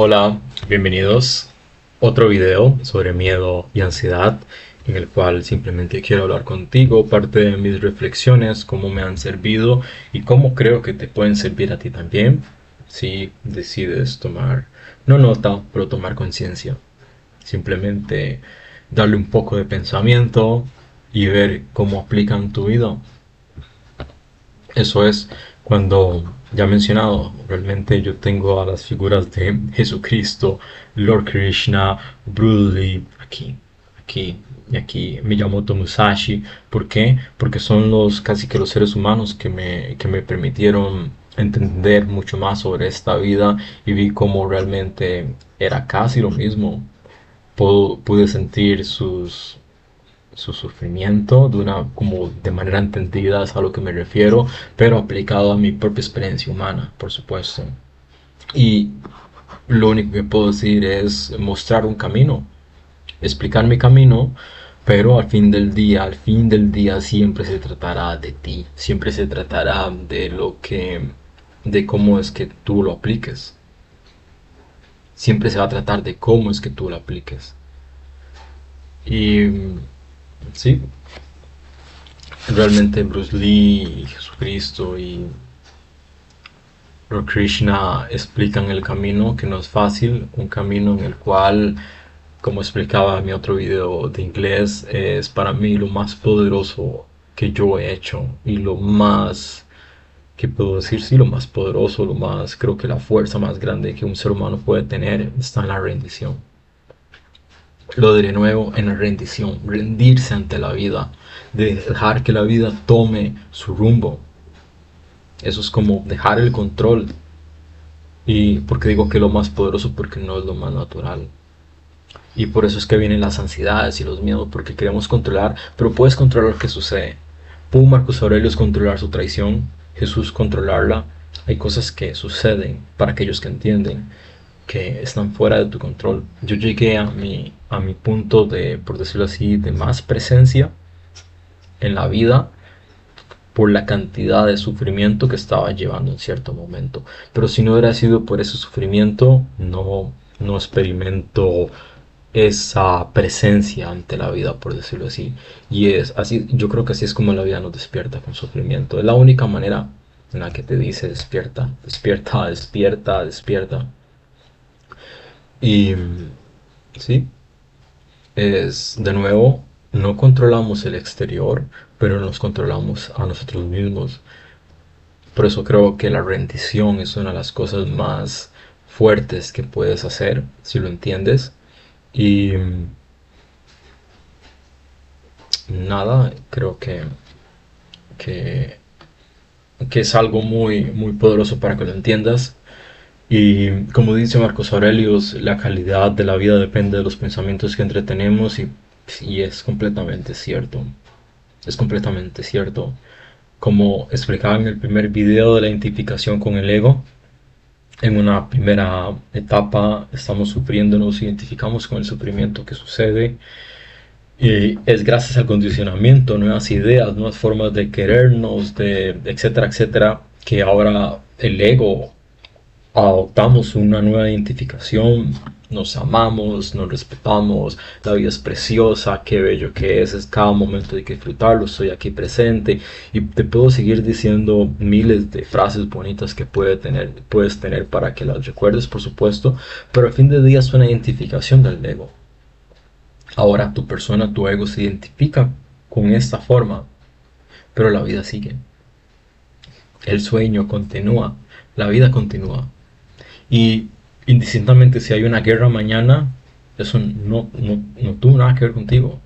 Hola, bienvenidos. Otro video sobre miedo y ansiedad en el cual simplemente quiero hablar contigo, parte de mis reflexiones, cómo me han servido y cómo creo que te pueden servir a ti también si decides tomar, no nota, pero tomar conciencia. Simplemente darle un poco de pensamiento y ver cómo aplican tu vida. Eso es cuando, ya mencionado, realmente yo tengo a las figuras de Jesucristo, Lord Krishna, Bruce Lee, aquí y aquí, Miyamoto Musashi. ¿Por qué? Porque son los casi que los seres humanos que me permitieron entender mucho más sobre esta vida y vi cómo realmente era casi lo mismo. Pude sentir su sufrimiento de una como de manera entendida es a lo que me refiero, pero aplicado a mi propia experiencia humana, por supuesto. Y lo único que puedo decir es mostrar un camino, explicar mi camino, pero al fin del día siempre se tratará de ti, siempre se tratará de de cómo es que tú lo apliques. Siempre se va a tratar de cómo es que tú lo apliques. Y sí, realmente Bruce Lee, Jesucristo y Lord Krishna explican el camino que no es fácil, un camino en el cual, como explicaba en mi otro video de inglés, es para mí lo más poderoso que yo he hecho y lo más, que puedo decir, sí, lo más poderoso, lo más, creo que la fuerza más grande que un ser humano puede tener está en la rendición. Lo diré nuevo, en la rendición, rendirse ante la vida, dejar que la vida tome su rumbo. Eso es como dejar el control. Y porque digo que lo más poderoso, porque no es lo más natural. Y por eso es que vienen las ansiedades y los miedos, porque queremos controlar, pero puedes controlar lo que sucede. Pudo Marcos Aurelius controlar su traición, Jesús controlarla. Hay cosas que suceden para aquellos que entienden que están fuera de tu control. Yo llegué a mi punto de, por decirlo así, de más presencia en la vida por la cantidad de sufrimiento que estaba llevando en cierto momento. Pero si no hubiera sido por ese sufrimiento, no experimento esa presencia ante la vida, por decirlo así. Y es así, yo creo que así es como la vida nos despierta con sufrimiento. Es la única manera en la que te dice despierta, despierta, despierta, despierta. Y sí, es de nuevo, no controlamos el exterior, pero nos controlamos a nosotros mismos. Por eso creo que la rendición es una de las cosas más fuertes que puedes hacer, si lo entiendes. Y nada, creo que, que es algo muy poderoso para que lo entiendas. Y como dice Marcos Aurelius, la calidad de la vida depende de los pensamientos que entretenemos y es completamente cierto. Es completamente cierto. Como explicaba en el primer video de la identificación con el ego, en una primera etapa estamos sufriendo, nos identificamos con el sufrimiento que sucede y es gracias al condicionamiento, nuevas ideas, nuevas formas de querernos, de etcétera, etcétera, que ahora el ego adoptamos una nueva identificación, nos amamos, nos respetamos, la vida es preciosa, qué bello que es cada momento hay que disfrutarlo, estoy aquí presente y te puedo seguir diciendo miles de frases bonitas que puedes tener para que las recuerdes, por supuesto, pero al fin de día es una identificación del ego. Ahora tu persona, tu ego se identifica con esta forma, pero la vida sigue, el sueño continúa, la vida continúa. Y indistintamente si hay una guerra mañana, eso no tuvo nada que ver contigo.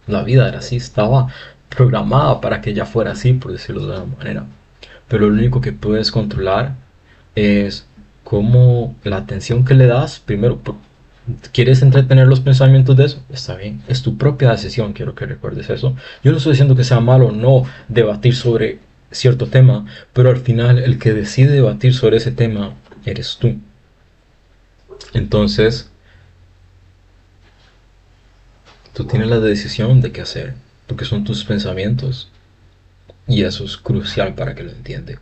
La vida era así, estaba programada para que ya fuera así, por decirlo de alguna manera. Pero lo único que puedes controlar es cómo la atención que le das, primero, ¿quieres entretener los pensamientos de eso? Está bien, es tu propia decisión, quiero que recuerdes eso. Yo no estoy diciendo que sea malo no debatir sobre cierto tema, pero al final el que decide debatir sobre ese tema eres tú. Entonces, tú tienes la decisión de qué hacer, porque son tus pensamientos y eso es crucial para que lo entiende,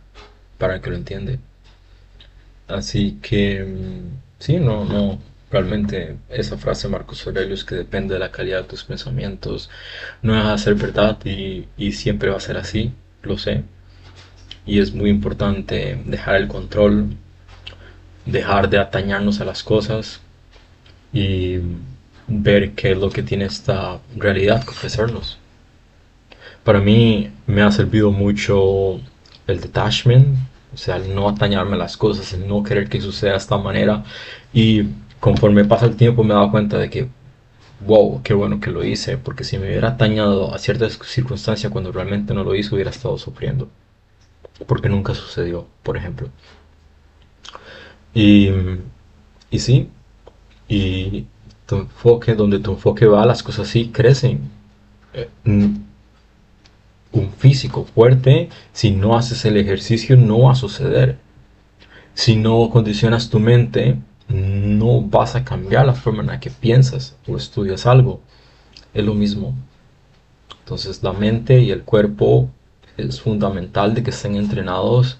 para que lo entiende. Así que Sí, no, no. Realmente esa frase de Marcos Aurelius que depende de la calidad de tus pensamientos no deja de ser verdad y siempre va a ser así, lo sé. Y es muy importante dejar el control, dejar de atañarnos a las cosas y ver qué es lo que tiene esta realidad que ofrecernos. Para mí me ha servido mucho el detachment, o sea, el no atañarme a las cosas, el no querer que suceda de esta manera. Y conforme pasa el tiempo me he dado cuenta de que, wow, qué bueno que lo hice, porque si me hubiera atañado a ciertas circunstancias cuando realmente no lo hice, hubiera estado sufriendo, porque nunca sucedió, por ejemplo. Y, y sí, y tu enfoque, donde tu enfoque va, las cosas sí crecen. Eh, un físico fuerte, si no haces el ejercicio, no va a suceder. Si no condicionas tu mente, no vas a cambiar la forma en la que piensas o estudias algo. Es lo mismo. Entonces la mente y el cuerpo es fundamental de que estén entrenados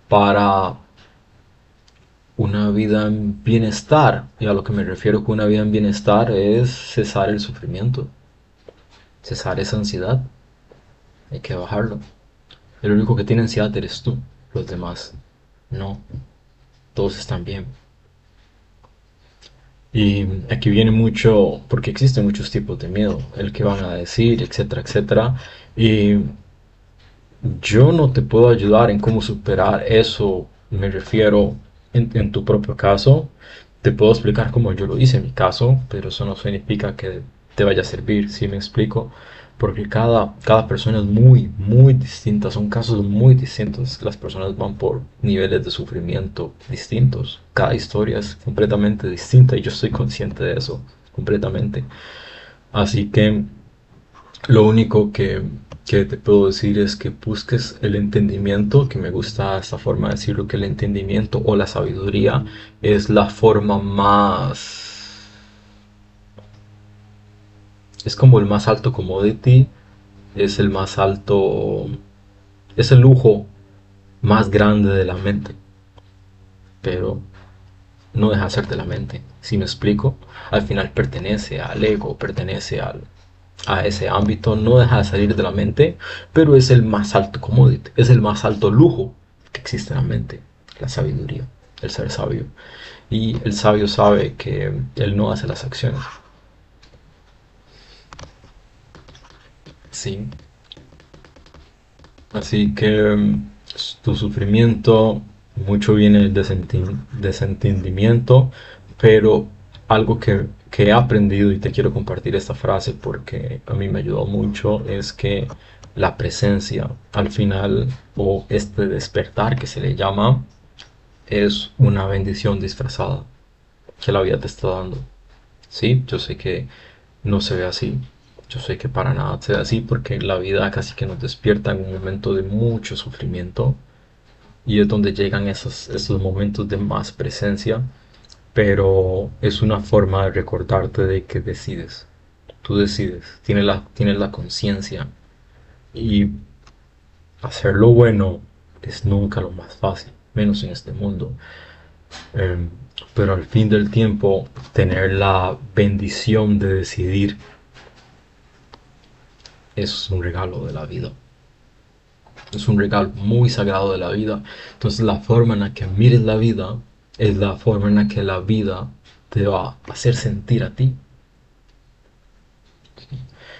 para una vida en bienestar. Y a lo que me refiero con una vida en bienestar es cesar el sufrimiento, cesar esa ansiedad. Hay que bajarlo. El único que tiene ansiedad eres tú, los demás no. Todos están bien. Y aquí viene mucho, porque existen muchos tipos de miedo, el que van a decir, etcétera, etcétera. Y yo no te puedo ayudar en cómo superar eso, me refiero en tu propio caso. Te puedo explicar cómo yo lo hice en mi caso, pero eso no significa que te vaya a servir, ¿sí me explico? Porque cada persona es muy, muy distinta, son casos muy distintos. Las personas van por niveles de sufrimiento distintos. Cada historia es completamente distinta y yo estoy consciente de eso, completamente. Así que lo único que te puedo decir es que busques el entendimiento, que me gusta esta forma de decirlo, que el entendimiento o la sabiduría es la forma más... Es como el más alto commodity, es el más alto... Es el lujo más grande de la mente, pero no deja de ser de la mente. Si me explico, al final pertenece al ego, pertenece a ese ámbito, no deja de salir de la mente, pero es el más alto commodity, es el más alto lujo que existe en la mente, la sabiduría, el ser sabio. Y el sabio sabe que él no hace las acciones. Sí. Así que tu sufrimiento, mucho viene del desentendimiento, pero algo que he aprendido y te quiero compartir esta frase porque a mí me ayudó mucho es que la presencia al final o este despertar que se le llama es una bendición disfrazada que la vida te está dando. Sí, yo sé que no se ve así. Yo sé que para nada se ve así porque la vida casi que nos despierta en un momento de mucho sufrimiento y es donde llegan esos momentos de más presencia, pero es una forma de recordarte de que decides. Tú decides, tienes la conciencia y hacer lo bueno es nunca lo más fácil, menos en este mundo. Em, pero al fin del tiempo, tener la bendición de decidir es un regalo de la vida. Es un regalo muy sagrado de la vida. Entonces la forma en la que mires la vida es la forma en la que la vida te va a hacer sentir a ti.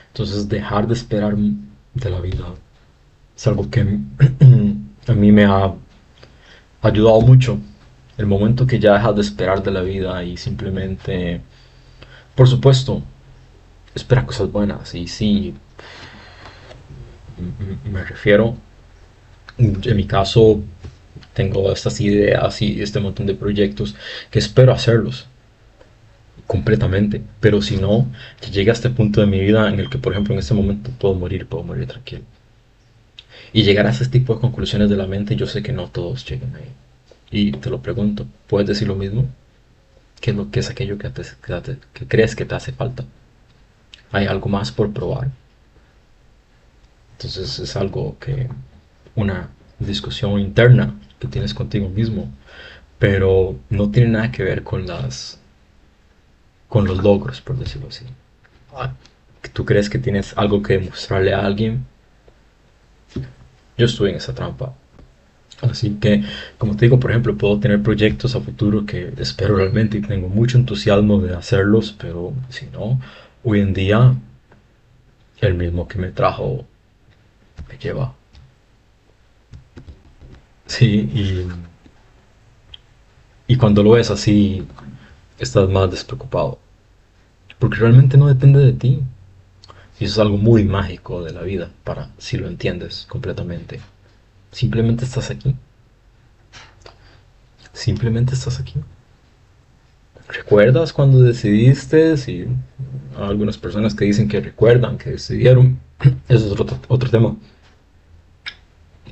Entonces dejar de esperar de la vida es algo que a mí me ha ayudado mucho. El momento que ya dejas de esperar de la vida y simplemente, por supuesto, espera cosas buenas. Y sí, me refiero, en mi caso, tengo estas ideas y este montón de proyectos que espero hacerlos completamente, pero si no, que llegue a este punto de mi vida en el que, por ejemplo, en este momento puedo morir tranquilo. Y llegar a ese tipo de conclusiones de la mente, yo sé que no todos llegan ahí. Y te lo pregunto, ¿puedes decir lo mismo? ¿Qué es lo que es aquello que crees que te hace falta? ¿Hay algo más por probar? Entonces es algo que, una discusión interna que tienes contigo mismo, pero no tiene nada que ver con los logros, por decirlo así. Ah, ¿tú crees que tienes algo que demostrarle a alguien? Yo estuve en esa trampa. Así que, como te digo, por ejemplo, puedo tener proyectos a futuro que espero realmente y tengo mucho entusiasmo de hacerlos, pero si no, hoy en día el mismo que me trajo me lleva. Sí, y cuando lo ves así, estás más despreocupado, porque realmente no depende de ti. Y eso es algo muy mágico de la vida, para si lo entiendes completamente. Simplemente estás aquí. Simplemente estás aquí. ¿Recuerdas cuando decidiste? Si hay algunas personas que dicen que recuerdan, que decidieron. Eso es otro tema.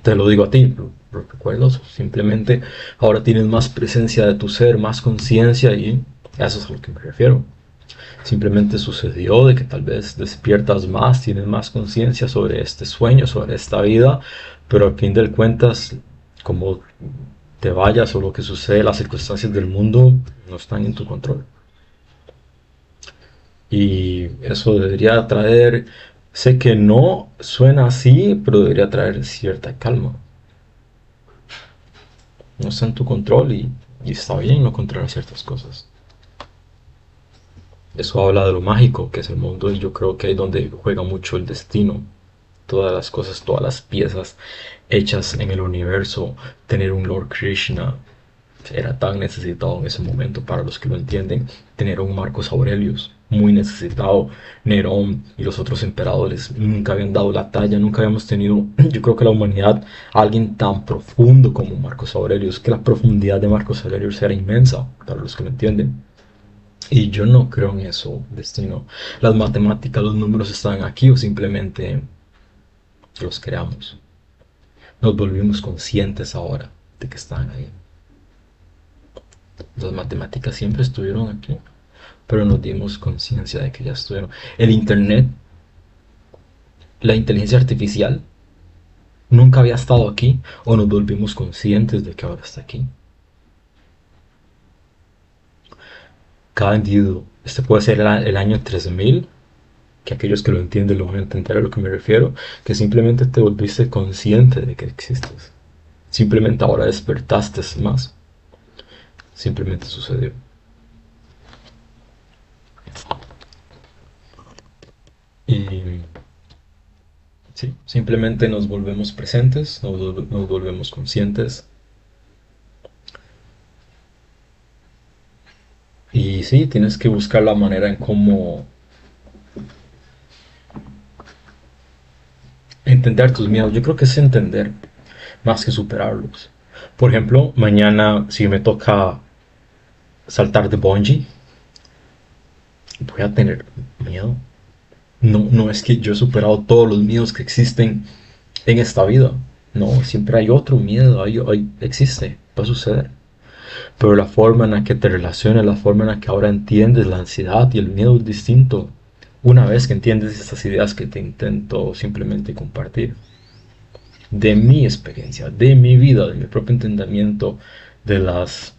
Te lo digo a ti, ¿lo recuerdas? Simplemente ahora tienes más presencia de tu ser, más conciencia y eso es a lo que me refiero. Simplemente sucedió de que tal vez despiertas más, tienes más conciencia sobre este sueño, sobre esta vida, pero al fin de cuentas, como te vayas o lo que sucede, las circunstancias del mundo no están en tu control. Y eso debería traer, sé que no suena así, pero debería traer cierta calma. No está en tu control y está bien no controlar ciertas cosas. Eso habla de lo mágico que es el mundo y yo creo que ahí es donde juega mucho el destino. Todas las cosas, todas las piezas hechas en el universo, tener un Lord Krishna era tan necesitado en ese momento para los que lo entienden, tener un Marcos Aurelius muy necesitado, Nerón y los otros emperadores nunca habían dado la talla, nunca habíamos tenido, yo creo que la humanidad, alguien tan profundo como Marcos Aurelius, que la profundidad de Marcos Aurelius era inmensa para los que lo entienden. Y yo no creo en eso, destino. Las matemáticas, los números están aquí o simplemente los creamos. Nos volvimos conscientes ahora de que están ahí. Las matemáticas siempre estuvieron aquí, pero nos dimos conciencia de que ya estuvieron. El Internet, la inteligencia artificial, nunca había estado aquí o nos volvimos conscientes de que ahora está aquí. Cada individuo, este puede ser el año 3000, que aquellos que lo entienden lo van a entender a lo que me refiero, que simplemente te volviste consciente de que existes. Simplemente ahora despertaste más. Simplemente sucedió. Y sí, simplemente nos volvemos presentes, nos volvemos conscientes. Y sí, tienes que buscar la manera en cómo entender tus miedos. Yo creo que es entender más que superarlos. Por ejemplo, mañana si me toca saltar de bungee, voy a tener miedo. No, no es que yo he superado todos los miedos que existen en esta vida. No, siempre hay otro miedo, existe, va a suceder. Pero la forma en la que te relacionas, la forma en la que ahora entiendes la ansiedad y el miedo es distinto. Una vez que entiendes estas ideas que te intento simplemente compartir, de mi experiencia, de mi vida, de mi propio entendimiento de las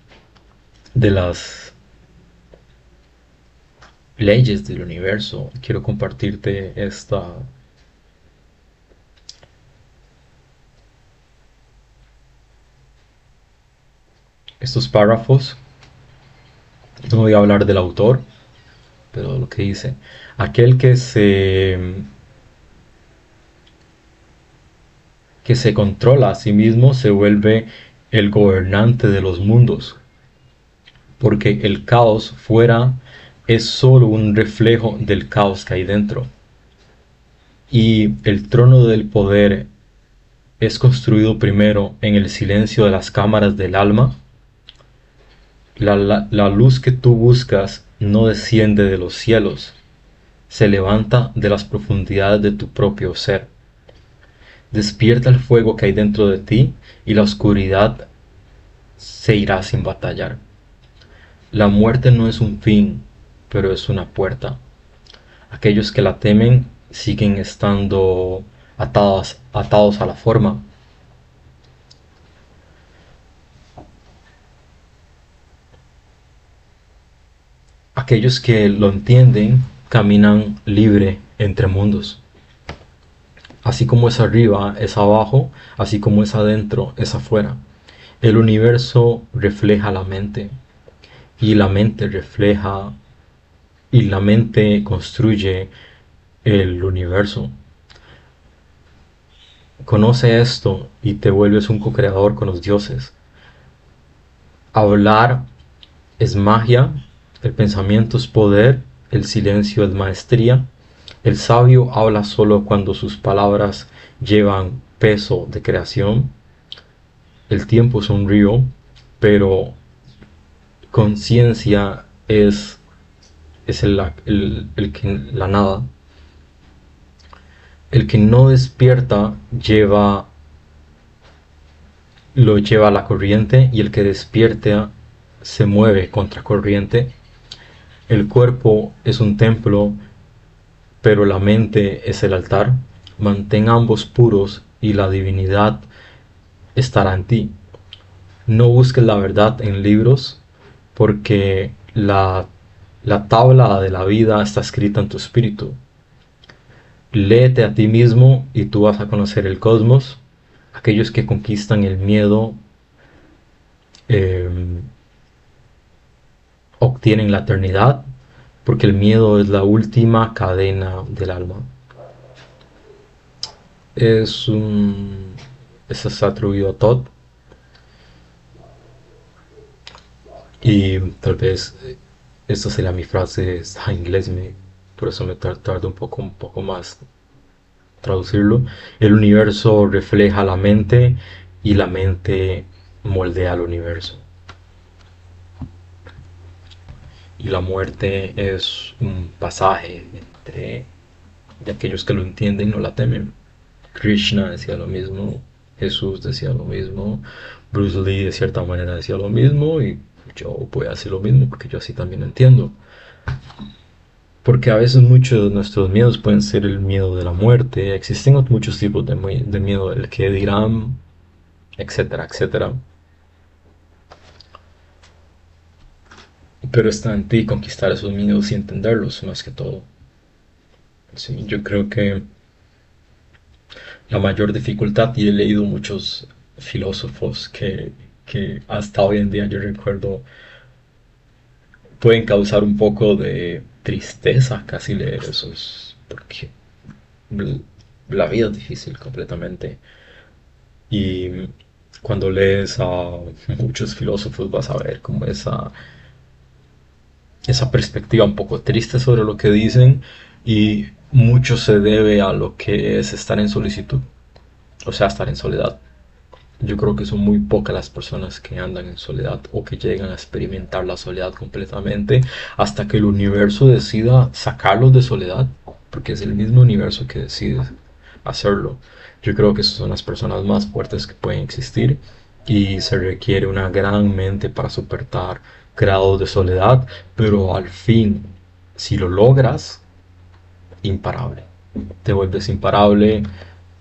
leyes del universo, quiero compartirte estos párrafos. No voy a hablar del autor, pero lo que dice, aquel que se controla a sí mismo se vuelve el gobernante de los mundos, porque el caos fuera es solo un reflejo del caos que hay dentro. Y el trono del poder es construido primero en el silencio de las cámaras del alma. La luz que tú buscas no desciende de los cielos, se levanta de las profundidades de tu propio ser. Despierta el fuego que hay dentro de ti y la oscuridad se irá sin batallar. La muerte no es un fin, pero es una puerta. Aquellos que la temen siguen estando atados a la forma. aquellos que lo entienden caminan libre entre mundos. Así como es arriba, es abajo, así como es adentro, es afuera. El universo refleja la mente y la mente refleja y la mente construye el universo. Conoce esto y te vuelves un co-creador con los dioses. Hablar es magia, el pensamiento es poder, el silencio es maestría. El sabio habla solo cuando sus palabras llevan peso de creación. El tiempo es un río, pero conciencia es la nada. El que no despierta lo lleva a la corriente, y el que despierta se mueve contra corriente. El cuerpo es un templo, pero la mente es el altar. Mantén ambos puros y la divinidad estará en ti. No busques la verdad en libros, porque la tabla de la vida está escrita en tu espíritu. Léete a ti mismo y tú vas a conocer el cosmos. Aquellos que conquistan el miedo eh, obtienen la eternidad, porque el miedo es la última cadena del alma. Es un... Eso está atribuido a Todd, y tal vez esta sería mi frase, está en inglés, por eso me tardo un poco más traducirlo. El universo refleja la mente y la mente moldea el universo. Y la muerte es un pasaje entre de aquellos que lo entienden y no la temen. Krishna decía lo mismo, Jesús decía lo mismo, Bruce Lee de cierta manera decía lo mismo, y yo voy a decir lo mismo porque yo así también lo entiendo. Porque a veces muchos de nuestros miedos pueden ser el miedo de la muerte. Existen muchos tipos de miedo, el que dirán, etcétera, etcétera. Pero está en ti conquistar esos miedos y entenderlos más que todo. Sí, yo creo que la mayor dificultad, y he leído muchos filósofos que hasta hoy en día yo recuerdo, pueden causar un poco de tristeza casi leer esos, porque la vida es difícil completamente. Y cuando lees a muchos filósofos vas a ver como esa perspectiva un poco triste sobre lo que dicen, y mucho se debe a lo que es estar en solicitud, o sea, estar en soledad. Yo creo que son muy pocas las personas que andan en soledad o que llegan a experimentar la soledad completamente hasta que el universo decida sacarlos de soledad, porque es el mismo universo que decide hacerlo. Yo creo que esas son las personas más fuertes que pueden existir, y se requiere una gran mente para soportar grados de soledad, pero al fin, si lo logras, imparable. Te vuelves imparable,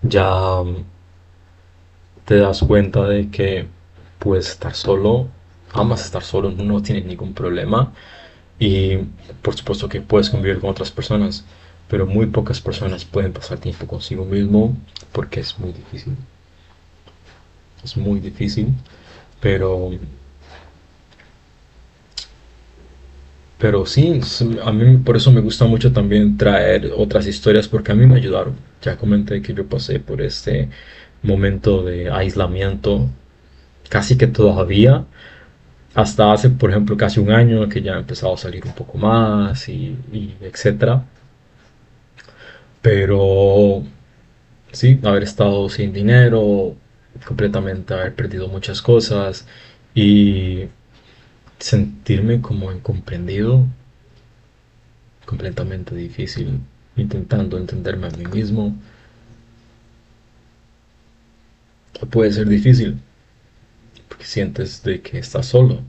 ya te das cuenta de que puedes estar solo, amas estar solo, no tienes ningún problema, y por supuesto que puedes convivir con otras personas, pero muy pocas personas pueden pasar tiempo consigo mismo porque es muy difícil, pero sí, a mí por eso me gusta mucho también traer otras historias, porque a mí me ayudaron. Ya comenté que yo pasé por este momento de aislamiento casi que todavía, hasta hace, por ejemplo, casi un año que ya he empezado a salir un poco más y etcétera. Pero sí, haber estado sin dinero, completamente haber perdido muchas cosas y sentirme como incomprendido, completamente difícil, intentando entenderme a mí mismo. Puede ser difícil porque sientes de que estás solo,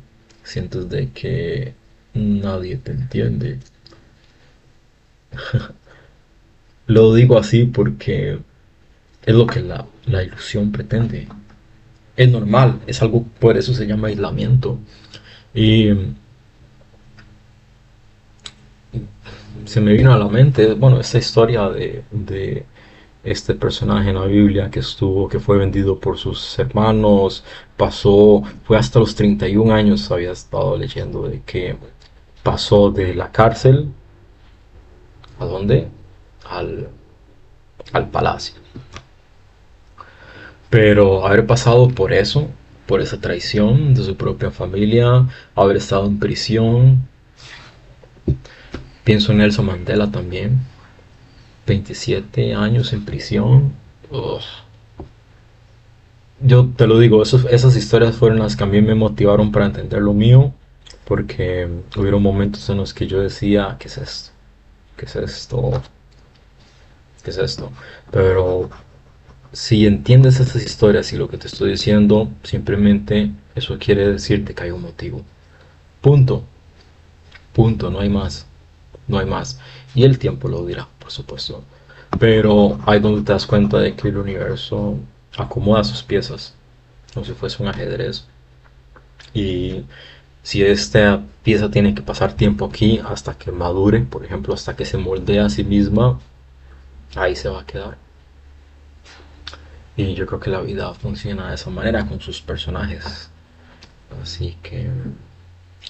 sientes de que nadie te entiende. Lo digo así porque es lo que la ilusión pretende. Es normal, es algo, por eso se llama aislamiento. Y se me vino a la mente, bueno, esta historia de este personaje en la Biblia que estuvo, que fue vendido por sus hermanos, pasó, fue hasta los 31 años, había estado leyendo, de que pasó de la cárcel, ¿a dónde? Al, al palacio. Pero haber pasado por eso, por esa traición de su propia familia, haber estado en prisión, pienso en Nelson Mandela también, 27 años en prisión. Ugh. Yo te lo digo, esas historias fueron las que a mí me motivaron para entender lo mío, porque hubieron momentos en los que yo decía, ¿qué es esto? ¿Qué es esto? ¿Qué es esto? Pero si entiendes estas historias y lo que te estoy diciendo, simplemente eso quiere decirte que hay un motivo. Punto. Punto, no hay más. No hay más. Y el tiempo lo dirá, por supuesto. Pero ahí donde te das cuenta de que el universo acomoda sus piezas, como si fuese un ajedrez. Y si esta pieza tiene que pasar tiempo aquí hasta que madure, por ejemplo, hasta que se moldee a sí misma, ahí se va a quedar. Y yo creo que la vida funciona de esa manera con sus personajes. Así que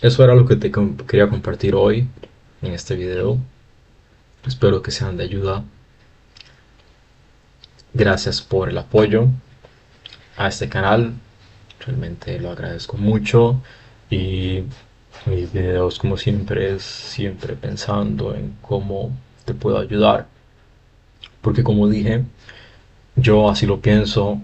eso era lo que te quería compartir hoy en este video. Espero que sean de ayuda. Gracias por el apoyo a este canal. Realmente lo agradezco mucho. Y mis videos, como siempre, es siempre pensando en cómo te puedo ayudar. Porque como dije, yo así lo pienso.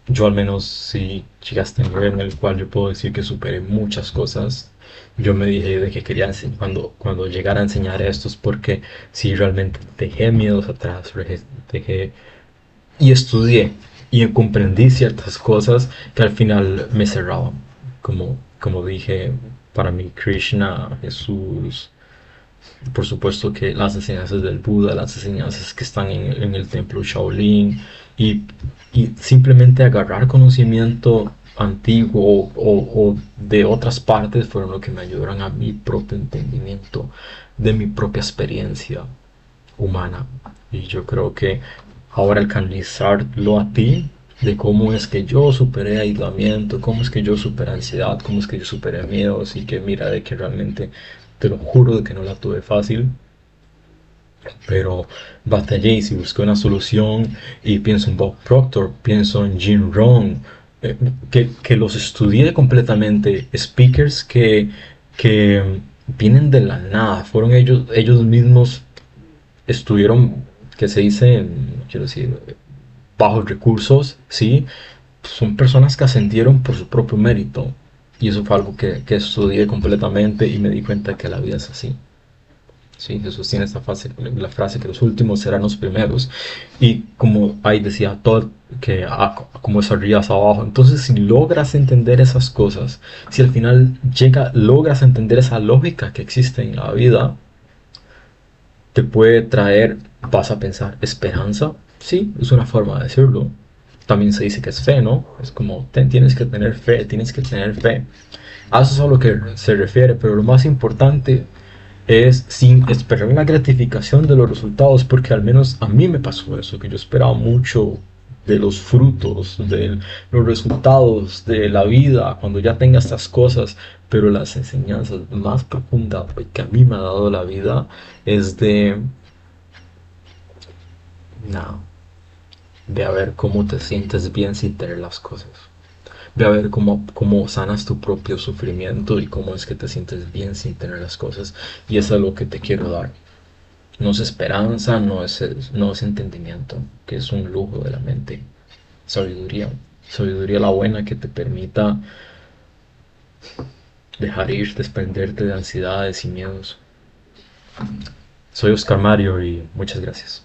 Yo al menos si llegaste a un nivel en el cual yo puedo decir que superé muchas cosas, yo me dije de que quería enseñar, cuando llegara a enseñar esto es porque si realmente dejé miedos atrás, dejé y estudié y comprendí ciertas cosas que al final me cerraban. Como dije, para mí Krishna, Jesús, por supuesto que las enseñanzas del Buda, las enseñanzas que están en el templo Shaolin y, y simplemente agarrar conocimiento antiguo o de otras partes fueron lo que me ayudaron a mi propio entendimiento de mi propia experiencia humana. Y yo creo que ahora al canalizarlo a ti, de cómo es que yo superé aislamiento, cómo es que yo superé ansiedad, cómo es que yo superé miedos y que mira de que realmente te lo juro de que no la tuve fácil, pero batallé y si busqué una solución y pienso en Bob Proctor, pienso en Jim Rohn, que los estudié completamente, speakers que vienen de la nada, fueron ellos mismos estuvieron, que se dice, quiero decir, bajos recursos, ¿sí? Son personas que ascendieron por su propio mérito. Y eso fue algo que estudié completamente y me di cuenta que la vida es así. Sí, Jesús tiene esta la frase que los últimos serán los primeros. Y como ahí decía, todo que como es arriba es abajo. Entonces, si logras entender esas cosas, si al final logras entender esa lógica que existe en la vida, te puede traer, vas a pensar, esperanza. Sí, es una forma de decirlo. También se dice que es fe, ¿no? Es como, tienes que tener fe, tienes que tener fe. A eso es a lo que se refiere, pero lo más importante es sin esperar la gratificación de los resultados, porque al menos a mí me pasó eso, que yo esperaba mucho de los frutos, de los resultados de la vida, cuando ya tenga estas cosas, pero las enseñanzas más profundas que a mí me ha dado la vida es de, no, de a ver cómo te sientes bien sin tener las cosas. Ve a ver cómo sanas tu propio sufrimiento y cómo es que te sientes bien sin tener las cosas. Y eso es lo que te quiero dar. No es esperanza, no es entendimiento, que es un lujo de la mente. Sabiduría. Sabiduría la buena que te permita dejar ir, desprenderte de ansiedades y miedos. Soy Oscar Mario y muchas gracias.